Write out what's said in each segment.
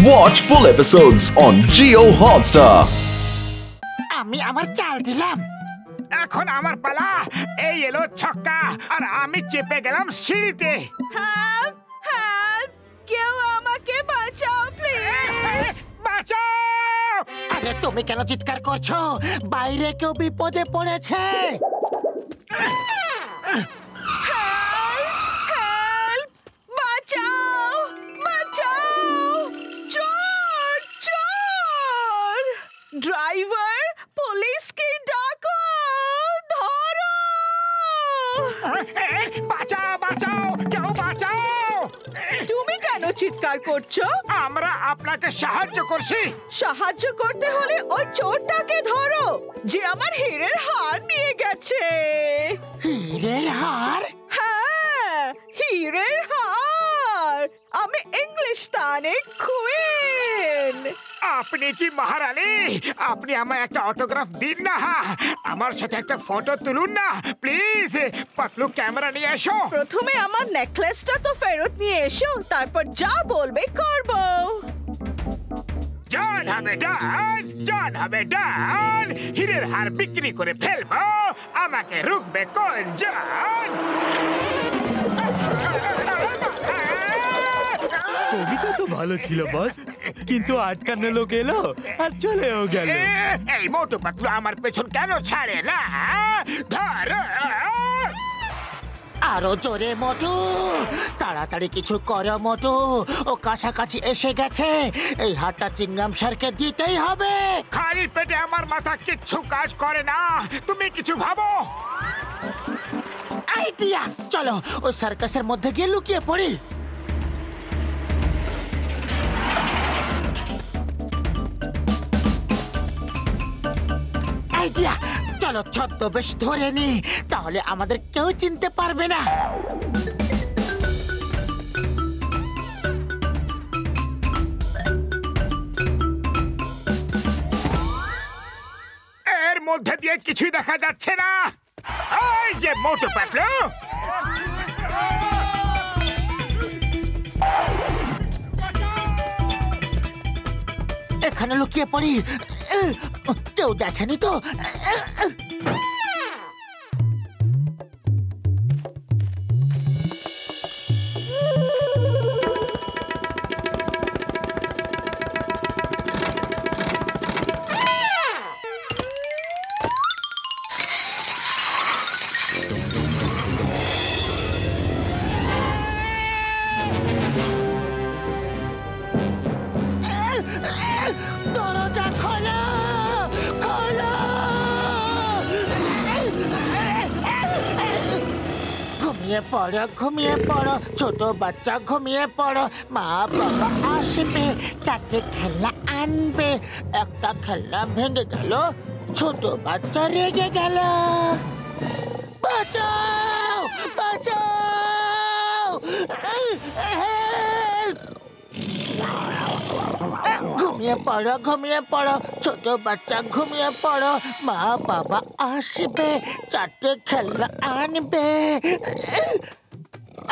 Watch full episodes on Jio Hotstar. আমি আমার চাল দিলাম, এখন আমার পালা। এই এলো ছক্কা আর আমি চেপে গেলাম সিঁড়িতে। হেল্প হেল্প, কেউ আমাকে বাঁচাও প্লিজ। বাঁচাও! আরে তুমি কেন চিৎকার করছো? বাইরে কেউ বিপদে পড়েছে। হেল্প, বাঁচাও বাঁচাও, চোর চোর! ড্রাইভার, পুলিশকে ডাকো, ধরো! বাঁচাও বাঁচাও, কেউ বাঁচাও! তুমি কেন চিৎকার করছো? আমরা আপনাকে সাহায্য করছি। সাহায্য করতে হলে ওই চোরটাকে ধরো, যে আমার হীরের হার নিয়ে গেছে। হীরের হার? হ্যাঁ, হীরের হার। আমি ইংলিশস্তানের কুইন। আপনি কি মহারানী? আপনি আমায় একটা অটোগ্রাফ দিন না। আমার সাথে একটা ফটো তুলুন না প্লিজ। পাতলু, ক্যামেরা নিয়ে এসো। প্রথমে আমার নেকলেসটা তো ফেরত নিয়ে এসো, তারপর যা বলবে করব। জান হবে ডান, জান হবে ডান। হীরের হার বিক্রি করে ফেলবো, আমাকে রুখবে কোন জান? কবিতা তো ভালো ছিল বস, কিন্তু আটকানো লোক এলো আর চলেও গেল। এই মোটু পাতলু আমার পেছন কেন ছাড়ে না? ধর! আরো জোরে মোটু, তাড়াতাড়ি কিছু করো মোটু, ও কাছাকাছি এসে গেছে। এই হাতটা চিংগাম স্যারকে দিতেই হবে। খালি পেটে আমার মাথা কিচ্ছু কাজ করে না, তুমি কিছু ভাবো। আইডিয়া, চলো ওই সার্কাসের মধ্যে গিয়ে লুকিয়ে পড়ি। আইডিয়া, চলো ছদ্মবেশ ধরে নি, তাহলে আমাদের কেউ চিনতে পারবে না। এর মধ্যে দিয়ে কিছুই দেখা যাচ্ছে না। এই যে মোটু পাতলু, এখানে লুকিয়ে পড়ি, কেউ দেখেনি তো? দরজা খোলো, খোলো! ঘুমিয়ে পড়ো, ঘুমিয়ে পড়ো, ছোট বাচ্চা ঘুমিয়ে পড়ো। মা বাবা আসবে, চারটে খেলনা আনবে। একটা খেলনা ভেঙে গেল, ছোট বাচ্চা রেগে গেল। বাঁচাও, বাঁচাও! ঘুমিয়ে পড়ো, ঘুমিয়ে পড়ো, ছোট বাচ্চা ঘুমিয়ে পড়ো। মা বাবা আসবে, চারটে খেলনা আনবে।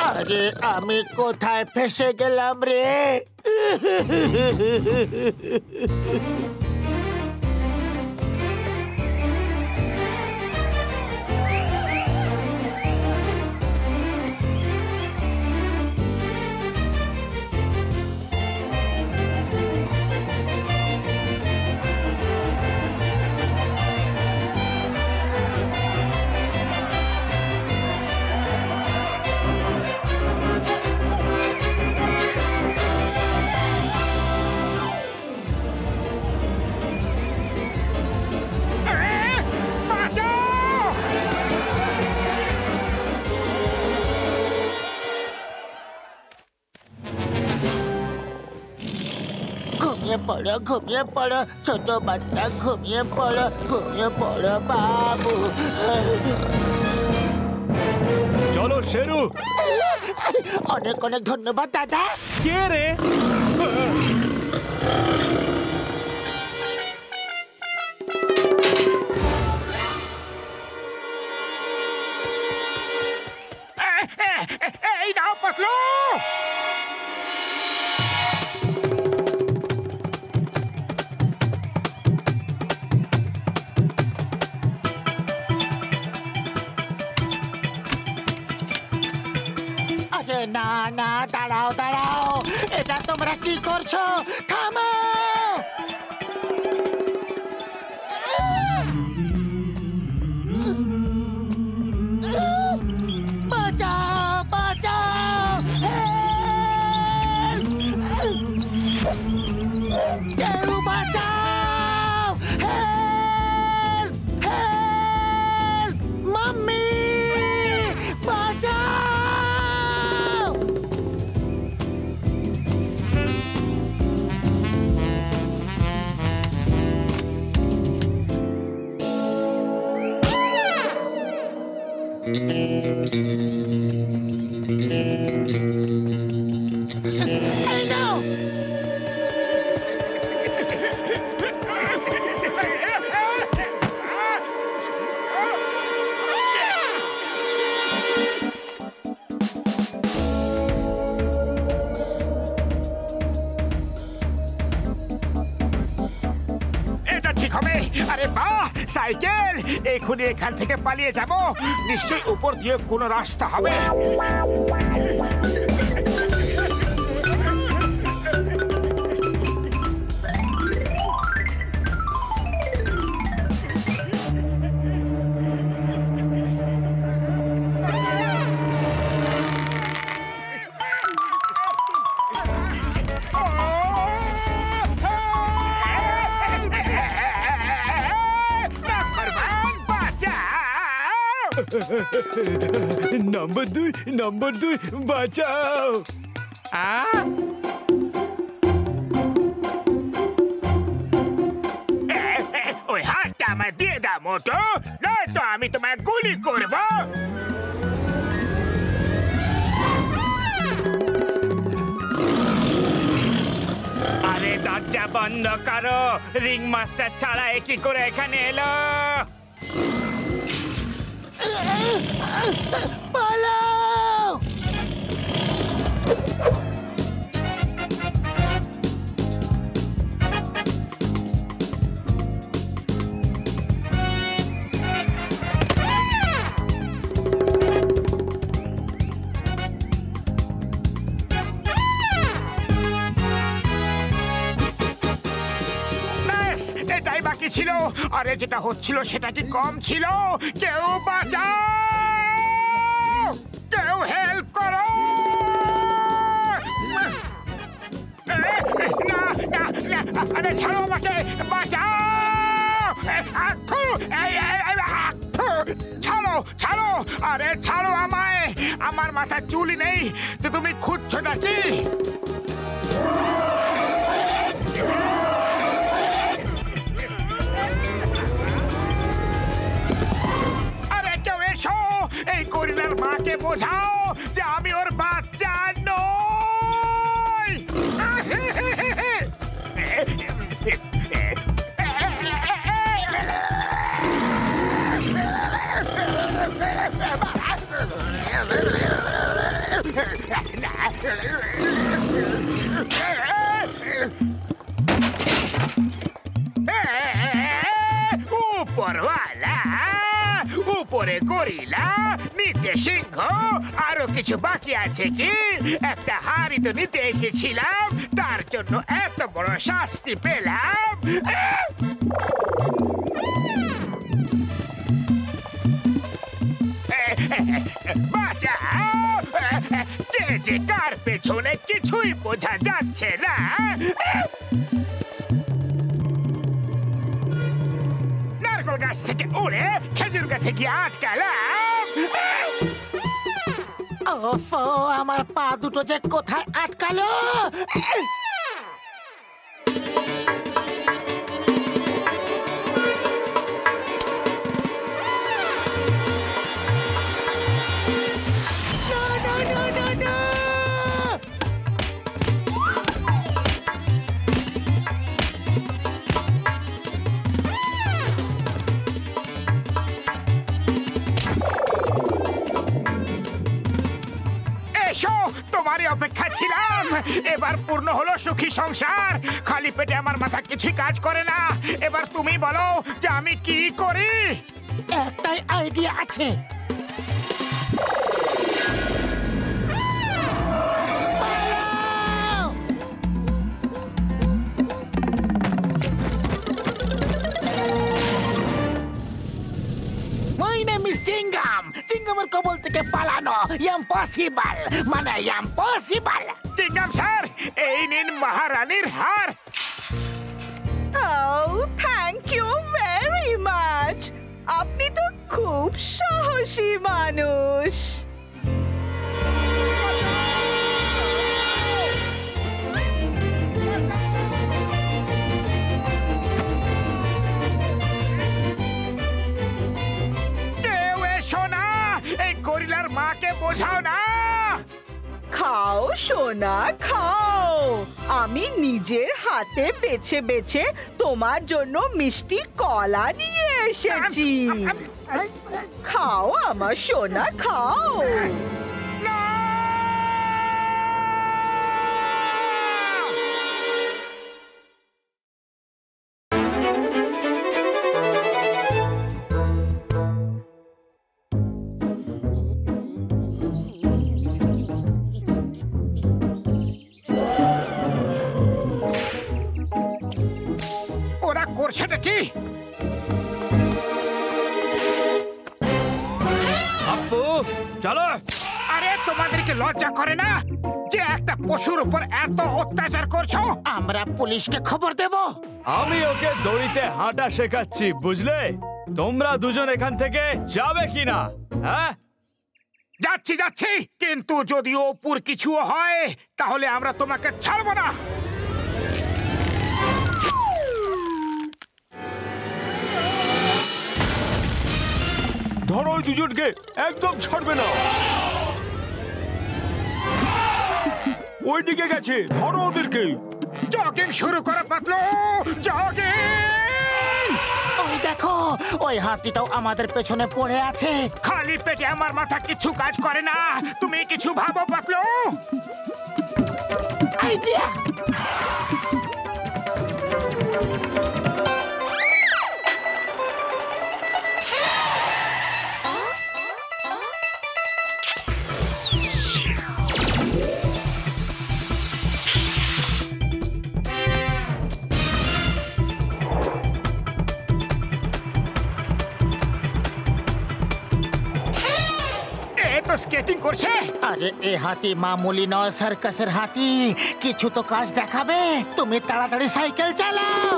আরে আমি কোথায় ফেসে গেলাম রে? ঘুমিয়ে পড়ো, ঘুমিয়ে পড়ো, ছোট বাচ্চা ঘুমিয়ে পড়ো, ঘুমিয়ে পড়ো বাবু। চলো শেরু। অনেক অনেক ধন্যবাদ দাদা। কে রে? এই নাও পাতলু। কি করছো? থামো! বাঁচাও, বাঁচাও! কেউ বাঁচাও! হেল্প! হেল্প! মাম্মি! বাঁচাও! এই নাও! এটা ঠিক হবে। আরে বাহ, সাইকেল! এক্ষুনি এখান থেকে পালিয়ে যাব। নিশ্চয়ই উপর দিয়ে কোনো রাস্তা হবে। নম্বর দুই বাঁচাও। ওই হাতটা আমায় দিয়ে দাও মোটো, নয়তো আমি তোমায় গুলি করব। আরে দরজা বন্ধ করো, রিং মাস্টার ছাড়া কি করে এখানে এলো? পালাও! ব্যাস, এটাই বাকি ছিল। আরে যেটা হচ্ছিল সেটা কি কম ছিল? কেউ বাঁচাও! কেউ হেল্প করো! না না না, আরে ছাড়ো আমাকে, বাঁচাও! ছাড়ো ছাড়ো, আরে ছাড়ো আমায়। আমার মাথায় চুলই নেই, তো তুমি খুঁজছো নাকি? আরে কেউ এসো, এই গরিলার মাকে বোঝাও যে আমি ওর বাচ্চা নই। উপরওয়ালা, উপরে গরিলা, নিচে সিংহ, আরো কিছু বাকি আছে কি? একটা হাড়ি তো নিতে এসেছিলাম, তার জন্য এত বড় শাস্তি পেলাম। বাঁচাও! কে যে কার পেছনে কিছুই বোঝা যাচ্ছে না। নারকেল গাছ থেকে উড়ে খেজুর গাছে গিয়ে আটকালাম। ওফো, আমার পা দুটো যে কোথায় আটকালো! তোমারই অপেক্ষা ছিলাম। এবার পূর্ণ হলো সুখী সংসার। খালি পেটে আমার মাথা কিছুই কাজ করে না। এবার তুমি বলো যে আমি কি করি? একটাই আইডিয়া আছে। পালাও! ইম্পসিবল মানে ইম্পসিবল। চিংগাম স্যার, এই নিন মহারানীর হার। Thank you very much. আপনি তো খুব সাহসী মানুষ। কেউ এসো না, এই গরিলার মাকে বোঝাও না। খাও সোনা খাও, আমি নিজের হাতে বেছে বেছে তোমার জন্য মিষ্টি কলা নিয়ে এসেছি। খাও আমার সোনা খাও। না! ওরা করছেটা কি? আপু চলো। আরে তোমাদেরকে লজ্জা করে না যে একটা পশুর উপর এত অত্যাচার করছো? আমরা পুলিশকে খবর দেব। আমি ওকে দড়িতে হাঁটা শেখাচ্ছি, বুঝলে? তোমরা দুজন এখান থেকে যাবে কিনা? হ্যাঁ, যাচ্ছি যাচ্ছি, কিন্তু যদি অপুর কিছু হয় তাহলে আমরা তোমাকে ছাড়বো না। ধরো ওই দুজনকে, একদম ছাড়বে না। ওইদিকে গেছে, ধরো ওদেরকে। জগিং শুরু করো পাতলু, জগিং! ওই দেখো, ওই হাতিটাও আমাদের পেছনে পড়ে আছে। খালি পেটে আমার মাথা কিছু কাজ করে না। তুমি কিছু ভাবো পাতলু। আইডিয়া! স্কেটিং করছে। আরে এ হাতি মামুলি নয়, সার্কাসের হাতি। কিছু তো কাজ দেখাবে। তুমি তাড়াতাড়ি সাইকেল চালাও।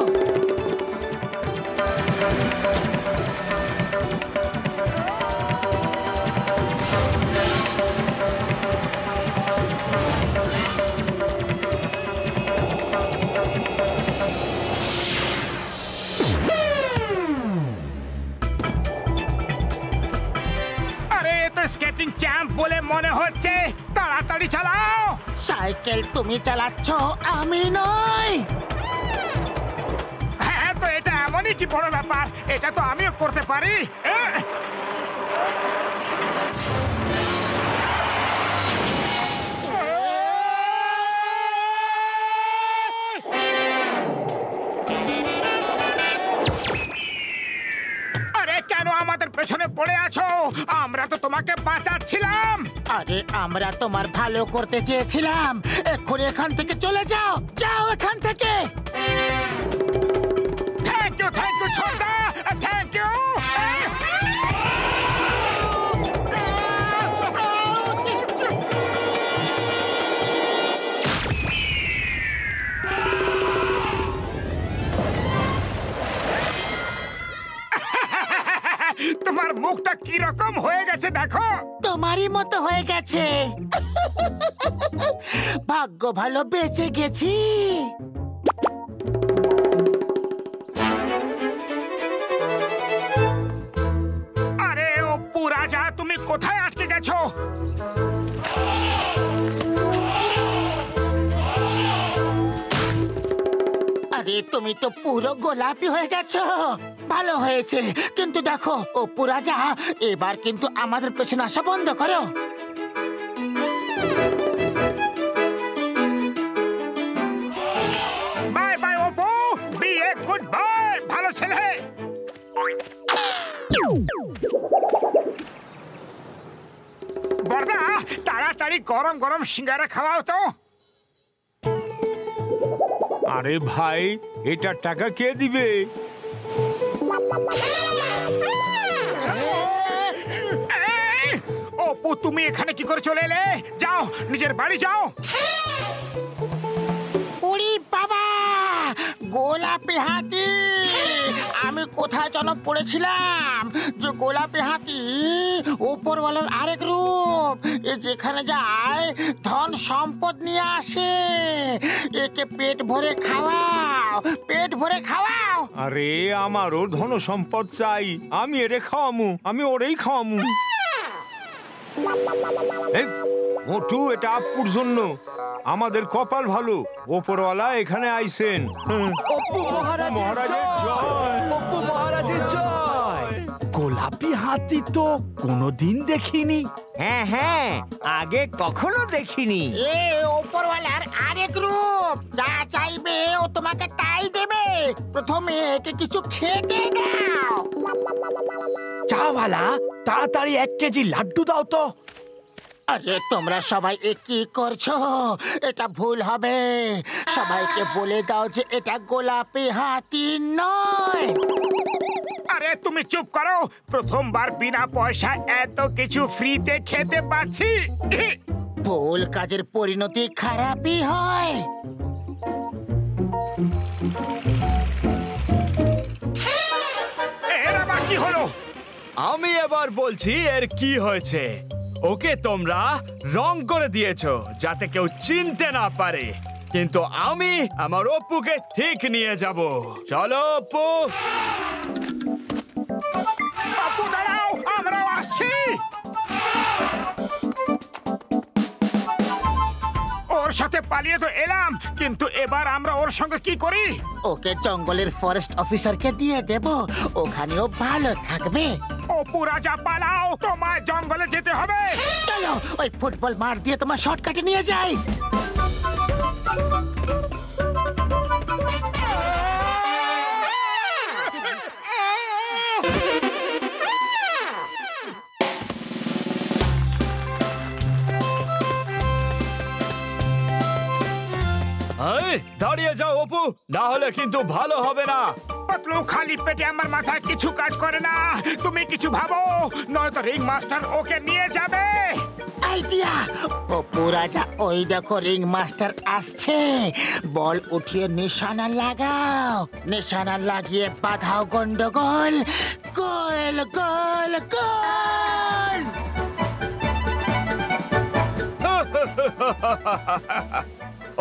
স্কেটিং চ্যাম্প বলে মনে হচ্ছে। তাড়াতাড়ি চালাও। সাইকেল তুমি চালাচ্ছ, আমি নই। হ্যাঁ, তো এটা এমনই কি বড় ব্যাপার? এটা তো আমিও করতে পারি। আমাদের পেছনে পড়ে আছো? আমরা তো তোমাকে বাঁচাচ্ছিলাম। আরে আমরা তোমার ভালো করতে চেয়েছিলাম। এক্ষুনি এখান থেকে চলে যাও, যাও এখান থেকে। থ্যাংক ইউ ছোটদা, থ্যাংক ইউ। তোমার মুখটা কি রকম হয়ে গেছে দেখো। তোমারই মতো হয়ে গেছে। ভাগ্য ভালো বেঁচে গেছি। আরে অপু রাজা, তুমি কোথায় আটকে গেছো? আরে তুমি তো পুরো গোলাপি হয়ে গেছো। ভালো হয়েছে, কিন্তু দেখো অপু রাজা, এবার কিন্তু আমাদের পেছনে আসা বন্ধ করো। Bye bye Apu, be a good boy, ভালো ছেলে। বড়দা, তাড়াতাড়ি গরম গরম সিঙ্গারা খাওয়াও তো। আরে ভাই, এটার টাকা কে দিবে? অপু, তুমি এখানে কি করে চলে এলে? যাও, নিজের বাড়ি যাও। ওরে বাবা, গোলাপি হাতি! আমি কোথায় যেন পড়েছিলাম যে গোলাপি হাতি উপরওয়ালার আরেক রূপ। এ যেখানে যায় ধন সম্পদ নিয়ে আসে। একে পেট ভরে খাওয়াও, পেট ভরে খাওয়াও। আরে আমারও ধন সম্পদ চাই, আমি এরে খাওয়ামু, আমি ওরেই খাওয়ামু। মোটু, এটা আপুর জন্য। আমাদের কপাল ভালো, ওপরওয়ালা এখানে আইছেন। অপু মহারাজের জয়! অপু মহারাজের জয়! গোলাপি হাতি তো কোনোদিন দেখিনি। হ্যাঁ হ্যাঁ, আগে কখনো দেখিনি। এ উপরওয়ালার আরেক রূপ। যা চাইবে ও তোমাকে তাই দেবে। প্রথমে একে কিছু খেতে দাও। চাওয়ালা, তাড়াতাড়ি 1 কেজি লাড্ডু দাও তো। আরে তোমরা সবাই এ কি করছো? এটা ভুল হবে। সবাইকে বলে দাও যে এটা গোলাপি হাতি নয়। আরে তুমি চুপ করো। প্রথমবার বিনা পয়সায় এত কিছু ফ্রিতে খেতে পাচ্ছি। ভুল কাজের পরিণতি খারাপই হয়। এর আবার কি হলো? আমি এবার বলছি এর কি হয়েছে। ওকে তোমরা রং করে দিয়েছো যাতে কেউ চিনতে না পারে, কিন্তু আমি আমার অপুকে ঠিক নিয়ে যাব। চলো অপু। অপু দাঁড়াও, আমরাও আসছি। ওর সাথে পালিয়ে তো এলাম, কিন্তু এবার আমরা ওর সঙ্গে কি করি? ওকে জঙ্গলের ফরেস্ট অফিসারকে দিয়ে দেব, ওখানেও ভালো থাকবে। অপু রাজা পালাও, তোমায় জঙ্গলে যেতে হবে। চলো ওই ফুটবল মার দিয়ে তোমার শর্টকাটে নিয়ে যাই। দাঁড়িয়ে যাও অপু, না হলে কিন্তু ভালো হবে না। পাতলু, খালি পেটে আমার মাথায় কিছু কাজ করে না। তুমি কিছু ভাবো, নয়তো রিং মাস্টার ওকে নিয়ে যাবে। আইডিয়া! অপু রাজা, ওই দেখো রিং মাস্টার আসছে। বল উঠিয়ে নিশানা লাগাও, নিশানা লাগিয়ে বাঁধাও গন্ডগোল। গোল গোল গোল!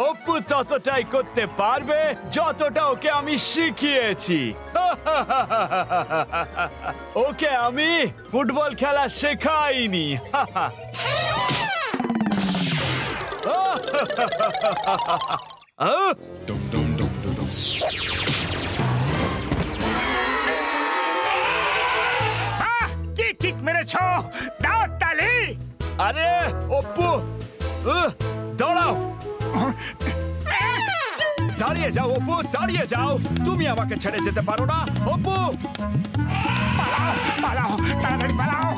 অপু ততটাই করতে পারবে যতটা ওকে আমি শিখিয়েছি। ওকে আমি ফুটবল খেলা শেখাইনি। কি কিক মেরেছো? দাও তালি। আরে অপু, দাঁড়াও। দাঁড়িয়ে যাও অপু, দাঁড়িয়ে যাও। তুমি আমাকে ছেড়ে যেতে পারো না অপু। পালাও পালাও, তাড়াতাড়ি পালাও।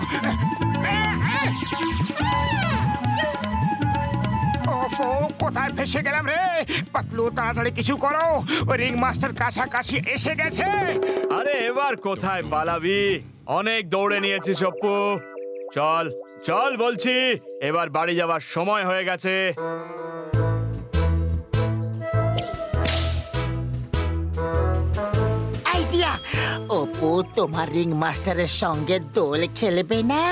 ওফো, কোথায় ফেসে গেলাম রে? পাতলু, তাড়াতাড়ি কিছু করো, ওই রিং মাস্টার কাছাকাছি এসে গেছে। আরে এবার কোথায় পালাবি? অনেক দৌড়ে নিয়েছিস অপু। চল চল বলছি, এবার বাড়ি যাবার সময় হয়ে গেছে। আইডিয়া! অপু তোমার রিং মাস্টারের সঙ্গে দোল খেলবে না।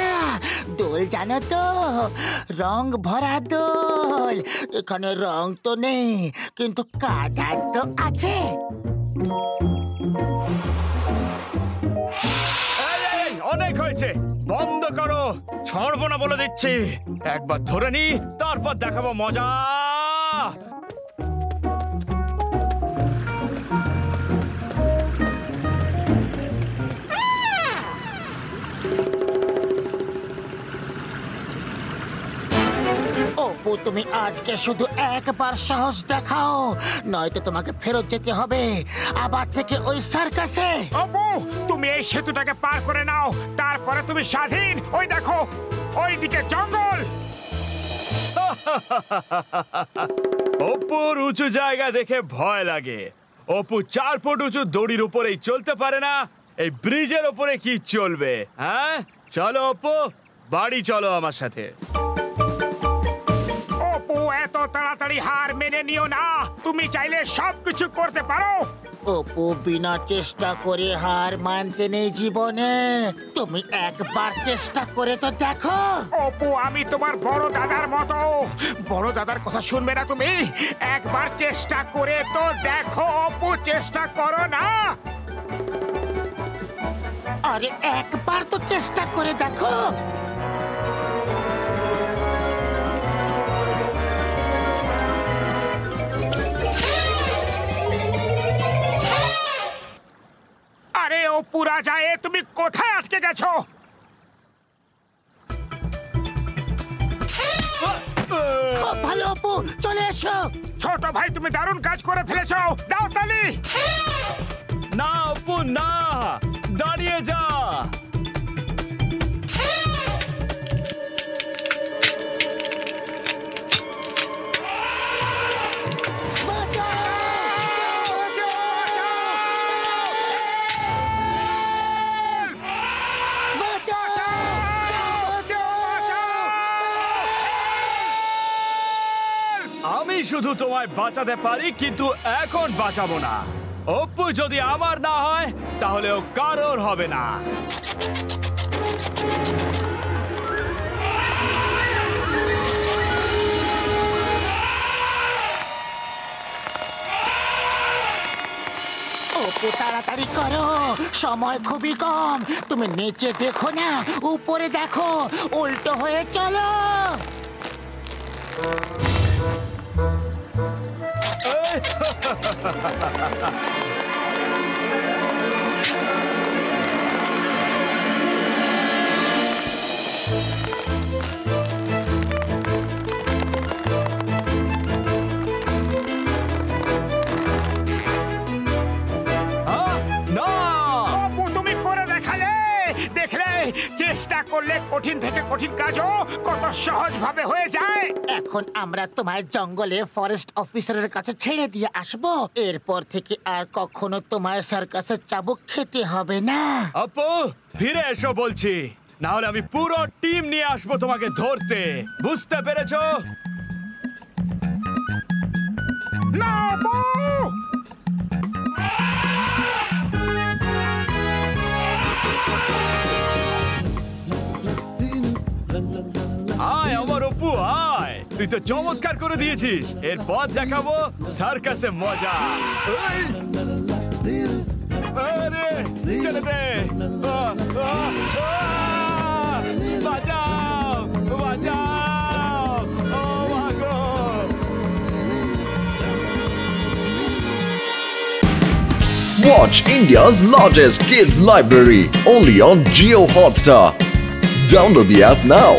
দোল জানো তো, রং ভরা দোল। এখানে রং তো নেই, কিন্তু কাদা তো আছে। অনেক হয়েছে, বন্ধ করো। ছাড়বো না বলে দিচ্ছি। একবার ধরে নি, তারপর দেখাবো মজা। অপু, তুমি আজকে শুধু একবার সাহস দেখাও, নয়তো তোমাকে ফেরত যেতে হবে আবার থেকে ওই সার্কাসে। অপু, তুমি এই সেতুটাকে পার করে নাও, তারপরে তুমি স্বাধীন। ওই দেখো, ওইদিকে জঙ্গল। অপুর উঁচু জায়গা দেখে ভয় লাগে। অপু 4 ফুট উঁচু দড়ির উপরেই চলতে পারে না, এই ব্রিজের উপরে কি চলবে? হ্যাঁ, চলো অপু, বাড়ি চলো আমার সাথে। অপু, এত তাড়াতাড়ি হার মেনে নিও না। তুমি চাইলে সবকিছু করতে পারো। অপু, বিনা চেষ্টা করে হার মানতে নেই জীবনে। তুমি একবার চেষ্টা করে তো দেখো। অপু, আমি তোমার বড় দাদার মতো। বড় দাদার কথা শুনবে না তুমি? একবার চেষ্টা করে তো দেখো অপু, চেষ্টা করো না। আরে একবার তো চেষ্টা করে দেখো। আরে অপু রাজা, তুমি কোথায় আটকে গেছো? খুব ভালো অপু, চলে এসো। ছোট ভাই, তুমি দারুণ কাজ করে ফেলেছো। দাও তালি। না অপু না, দাঁড়িয়ে যা। আমি শুধু তোমায় বাঁচাতে পারি, কিন্তু এখন বাঁচাবো না। অপু যদি আমার না হয় তাহলে ও কারোর হবে না। অপু, তাড়াতাড়ি করো, সময় খুবই কম। তুমি নিচে দেখো না, উপরে দেখো, উল্টো হয়ে চলো। অপু, তুমি করে দেখালে। দেখলে, চেষ্টা করলে কঠিন থেকে কঠিন কাজও কত সহজ ভাবে হয়ে যায়। এখন আমরা তোমায় জঙ্গলে ফরেস্ট অফিসারের কাছে ছেড়ে দিয়ে আসবো। এরপর থেকে আর কখনো তোমায় সার্কাসের চাবুক খেতে হবে না। অপু, ফিরে এসো বলছি, না হলে আমি পুরো টিম নিয়ে আসবো তোমাকে ধরতে। বুঝতে পেরেছো? না অপু! আয় আমার অপু, আয়। তুই তো চমৎকার করে দিয়েছিস। এরপর দেখাবো সার্কাসে মজা। এই! আরে, ছেড়ে দে। বাঁচাও, বাঁচাও। ও মা গো! Watch India's largest kids library only on Jio Hotstar. Download the app now.